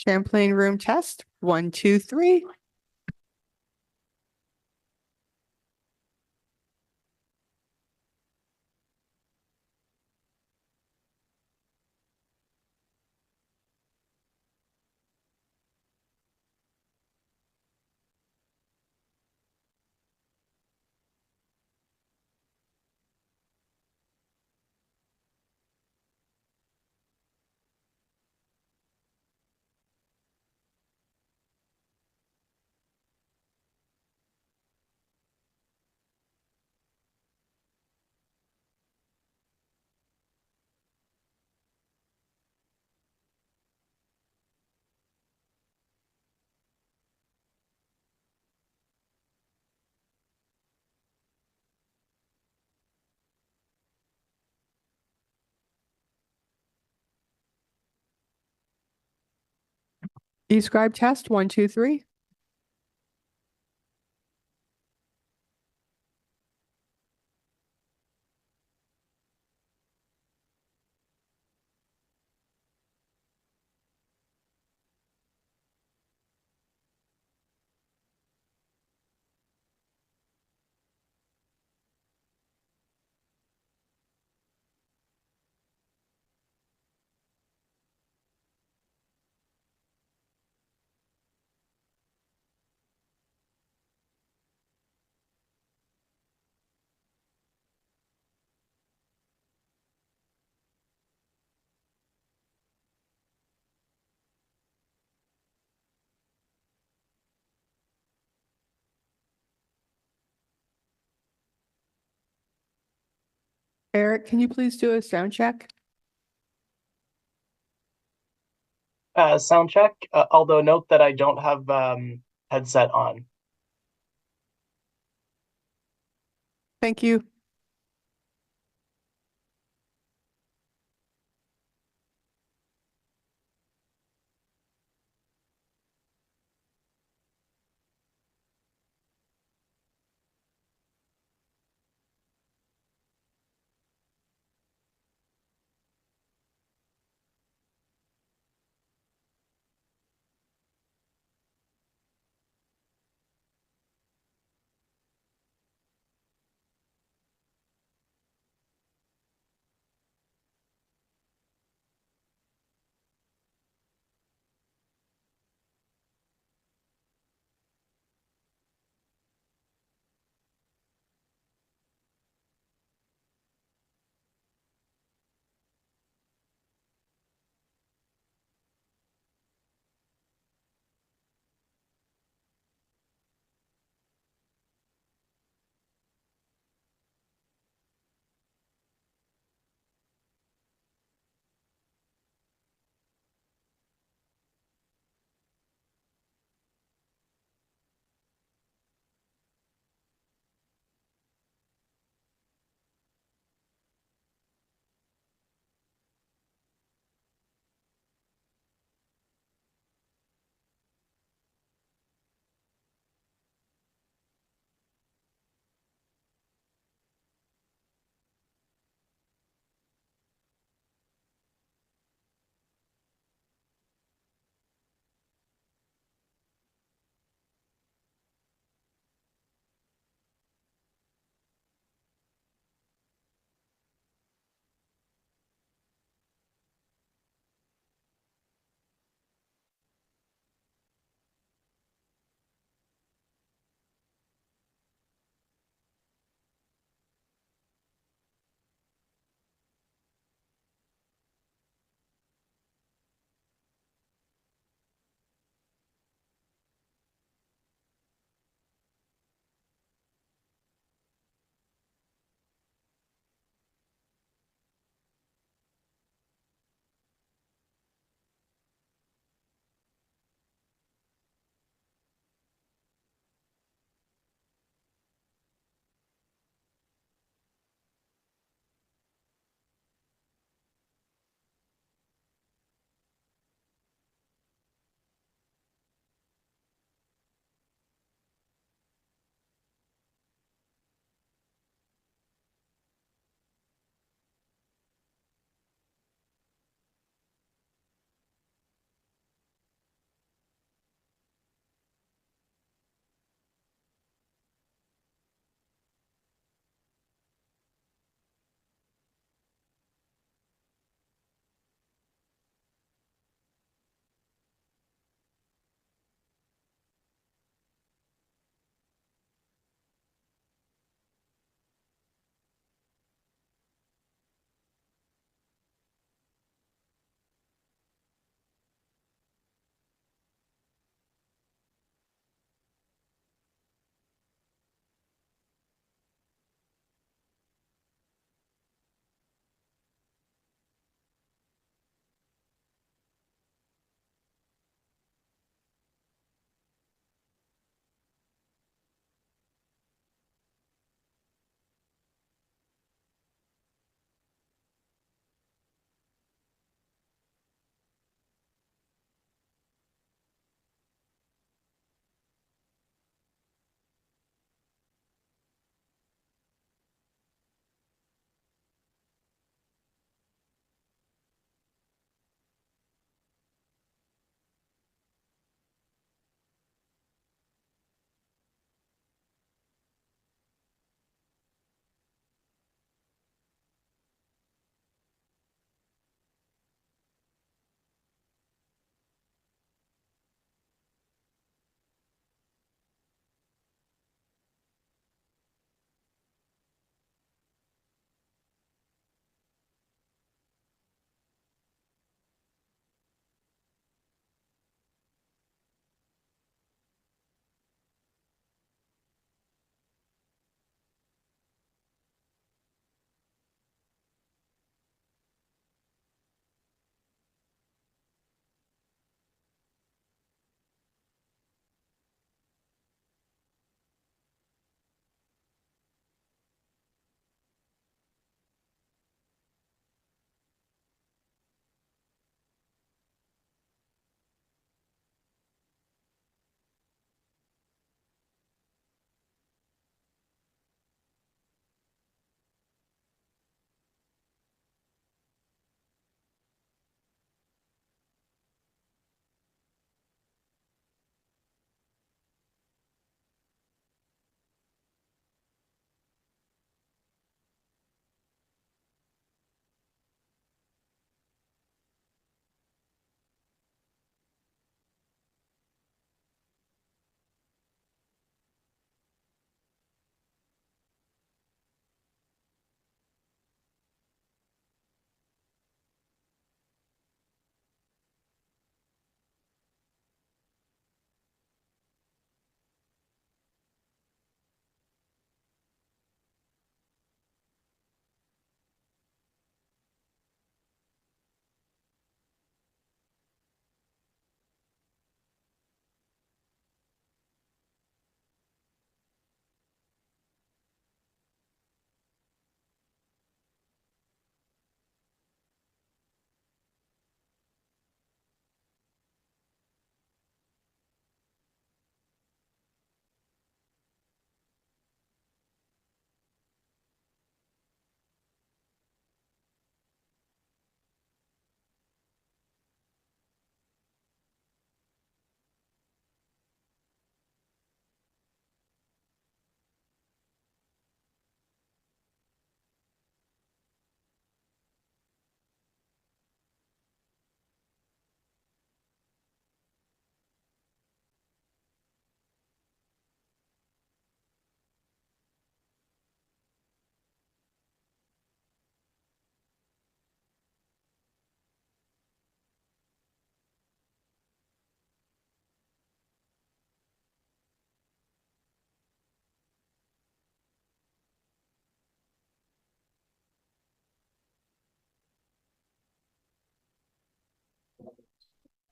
Champlain Room test, 1, 2, 3. Describe test, 1, 2, 3. Eric, can you please do a sound check? Sound check, although note that I don't have headset on. Thank you.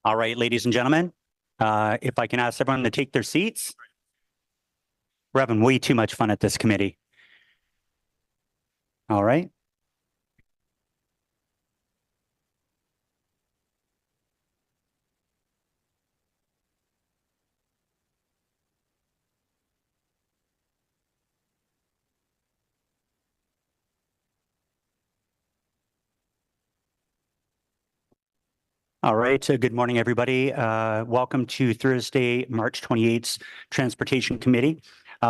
All right, ladies and gentlemen, if I can ask everyone to take their seats. We're having way too much fun at this committee. All right. All right. Good morning, everybody. Welcome to Thursday, March 28th Transportation Committee.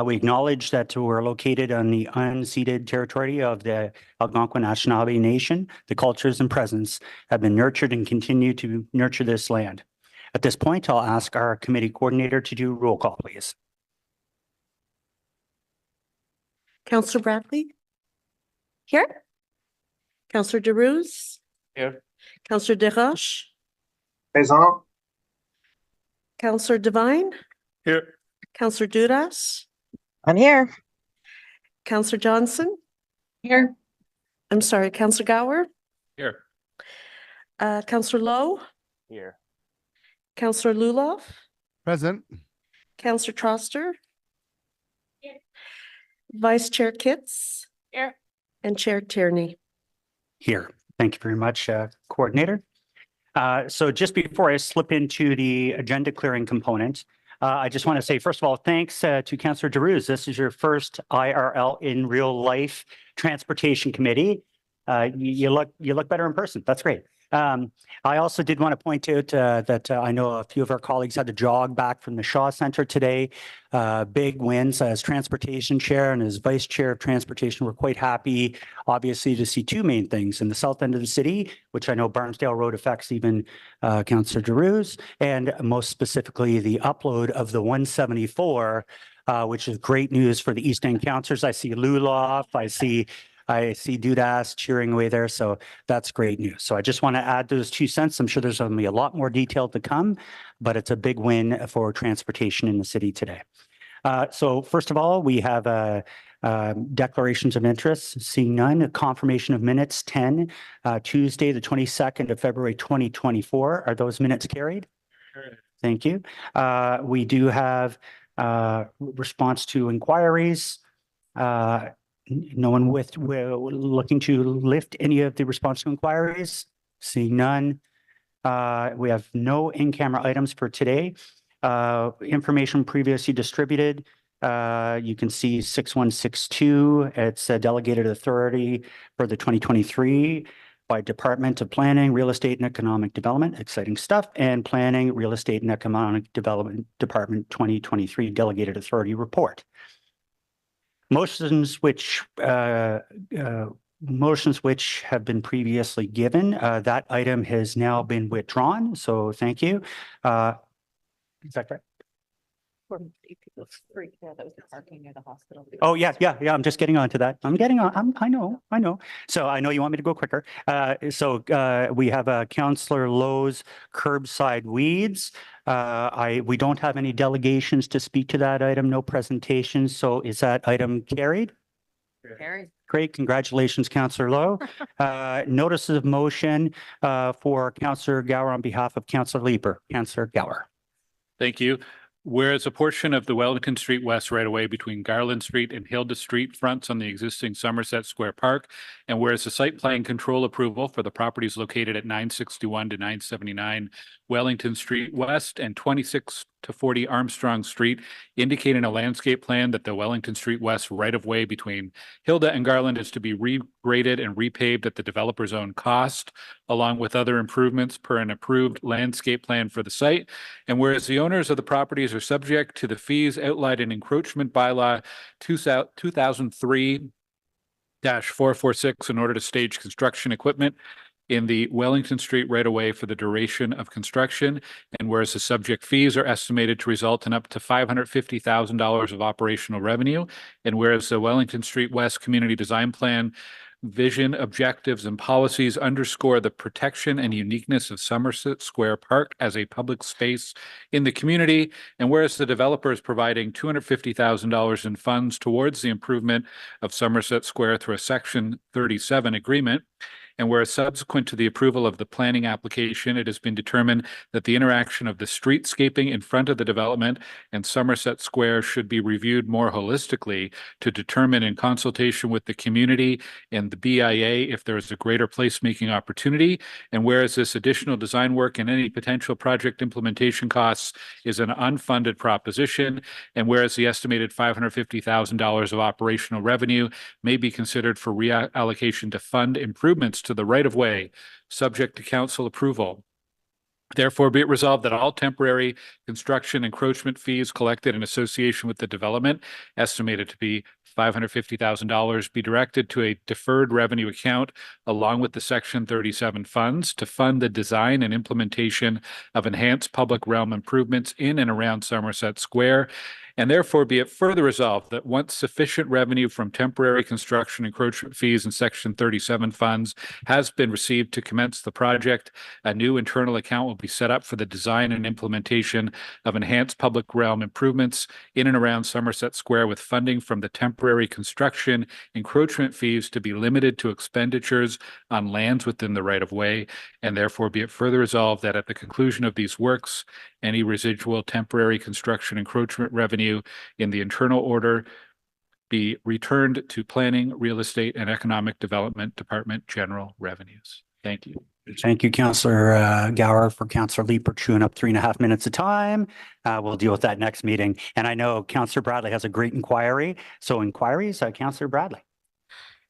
We acknowledge that we're located on the unceded territory of the Algonquin Anishinaabe Nation. The cultures and presence have been nurtured and continue to nurture this land. At this point, I'll ask our committee coordinator to do roll call, please. Councillor Bradley? Here. Councillor DeRuse? Here. Councillor Desroches? Présent. Councillor Devine? Here. Councillor Dudas? I'm here. Councillor Johnson? Here. I'm sorry, Councillor Gower? Here. Councillor Lowe? Here. Councillor Luloff? Present. Councillor Troster? Vice Chair Kitts? Here. And Chair Tierney? Here. Thank you very much, coordinator. So just before I slip into the agenda clearing component, I just want to say, first of all, thanks to Councillor DeRuse. This is your first IRL in real life transportation committee. You look better in person. That's great. I also did want to point out that I know a few of our colleagues had to jog back from the Shaw Center today. Big wins as transportation chair and as vice chair of transportation. We're quite happy, obviously, to see two main things in the south end of the city, which I know Barnsdale Road affects even Councillor DeRuse, and most specifically the upload of the 174, which is great news for the East End councillors. I see Luloff, I see Dudas cheering away there. So that's great news. So I just want to add those 2 cents. I'm sure there's going to be a lot more detail to come, but it's a big win for transportation in the city today. So first of all, we have declarations of interest, seeing none. A confirmation of minutes 10, Tuesday, the 22nd of February, 2024. Are those minutes carried? Thank you. We do have response to inquiries. No one we're looking to lift any of the response to inquiries. Seeing none. We have no in-camera items for today. Information previously distributed. You can see 6162. It's a delegated authority for the 2023 by Department of Planning, Real Estate and Economic Development. Exciting stuff. And Planning, Real Estate and Economic Development Department 2023 Delegated Authority Report. Motions which have been previously given, that item has now been withdrawn. So thank you. Is that correct? Oh, yeah. I'm just getting on to that. I know. So I know you want me to go quicker. We have Councillor Lowe's curbside weeds. We don't have any delegations to speak to that item, no presentations. So is that item carried? Carried. Great. Congratulations, Councillor Lowe. Notices of motion for Councillor Gower on behalf of Councillor Leeper. Councillor Gower. Thank you. Whereas a portion of the Wellington Street West right-of-way between Garland Street and Hilda Street fronts on the existing Somerset Square Park, and whereas the site plan control approval for the properties located at 961 to 979 Wellington Street West and 26 to 40 Armstrong Street indicate in a landscape plan that the Wellington Street West right-of-way between Hilda and Garland is to be regraded and repaved at the developer's own cost, along with other improvements per an approved landscape plan for the site. And whereas the owners of the properties are subject to the fees outlined in encroachment bylaw 2003-446 in order to stage construction equipment in the Wellington Street right-of-way for the duration of construction, and whereas the subject fees are estimated to result in up to $550,000 of operational revenue, and whereas the Wellington Street West Community Design Plan vision, objectives, and policies underscore the protection and uniqueness of Somerset Square Park as a public space in the community, and whereas the developer is providing $250,000 in funds towards the improvement of Somerset Square through a Section 37 agreement, And whereas subsequent to the approval of the planning application, it has been determined that the interaction of the streetscaping in front of the development and Somerset Square should be reviewed more holistically to determine in consultation with the community and the BIA if there is a greater placemaking opportunity. And whereas this additional design work and any potential project implementation costs is an unfunded proposition, and whereas the estimated $550,000 of operational revenue may be considered for reallocation to fund improvements to the right-of-way, subject to council approval. Therefore, be it resolved that all temporary construction encroachment fees collected in association with the development, estimated to be $550,000, be directed to a deferred revenue account along with the Section 37 funds to fund the design and implementation of enhanced public realm improvements in and around Somerset Square. And therefore, be it further resolved that once sufficient revenue from temporary construction encroachment fees and Section 37 funds has been received to commence the project, a new internal account will be set up for the design and implementation of enhanced public realm improvements in and around Somerset Square, with funding from the temporary construction encroachment fees to be limited to expenditures on lands within the right-of-way. And therefore, be it further resolved that at the conclusion of these works, any residual temporary construction encroachment revenue in the internal order be returned to Planning, Real Estate, and Economic Development Department General Revenues. Thank you. Thank you, Councillor Gower, for Councillor Leeper chewing up 3.5 minutes of time. We'll deal with that next meeting. And I know Councillor Bradley has a great inquiry. So inquiries, Councillor Bradley.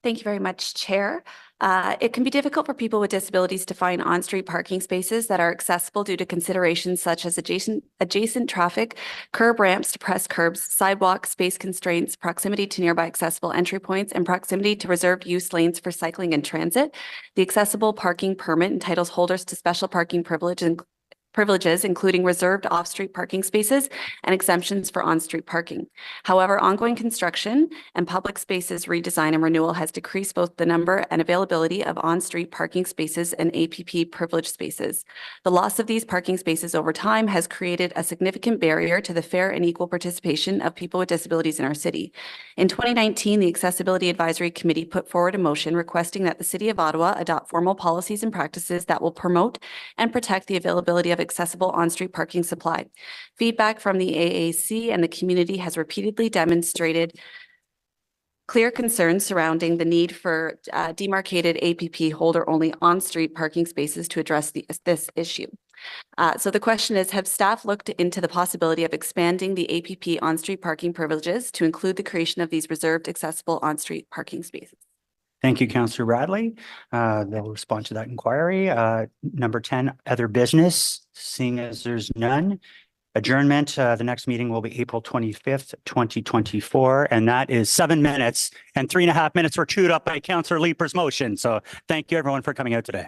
Thank you very much, Chair. It can be difficult for people with disabilities to find on-street parking spaces that are accessible due to considerations such as adjacent traffic, curb ramps, depressed curbs, sidewalks, space constraints, proximity to nearby accessible entry points, and proximity to reserved use lanes for cycling and transit. The accessible parking permit entitles holders to special parking privileges, including reserved off-street parking spaces and exemptions for on-street parking. However, ongoing construction and public spaces redesign and renewal has decreased both the number and availability of on-street parking spaces and APP privileged spaces. The loss of these parking spaces over time has created a significant barrier to the fair and equal participation of people with disabilities in our city. In 2019, the Accessibility Advisory Committee put forward a motion requesting that the City of Ottawa adopt formal policies and practices that will promote and protect the availability of accessible on-street parking supply. Feedback from the AAC and the community has repeatedly demonstrated clear concerns surrounding the need for demarcated APP holder-only on-street parking spaces to address this issue. So the question is, have staff looked into the possibility of expanding the APP on-street parking privileges to include the creation of these reserved accessible on-street parking spaces? Thank you, Councillor Bradley. They'll respond to that inquiry. Number 10, other business, seeing as there's none. Adjournment, the next meeting will be April 25th, 2024, and that is 7 minutes, and 3.5 minutes were chewed up by Councillor Leeper's motion. So thank you everyone for coming out today.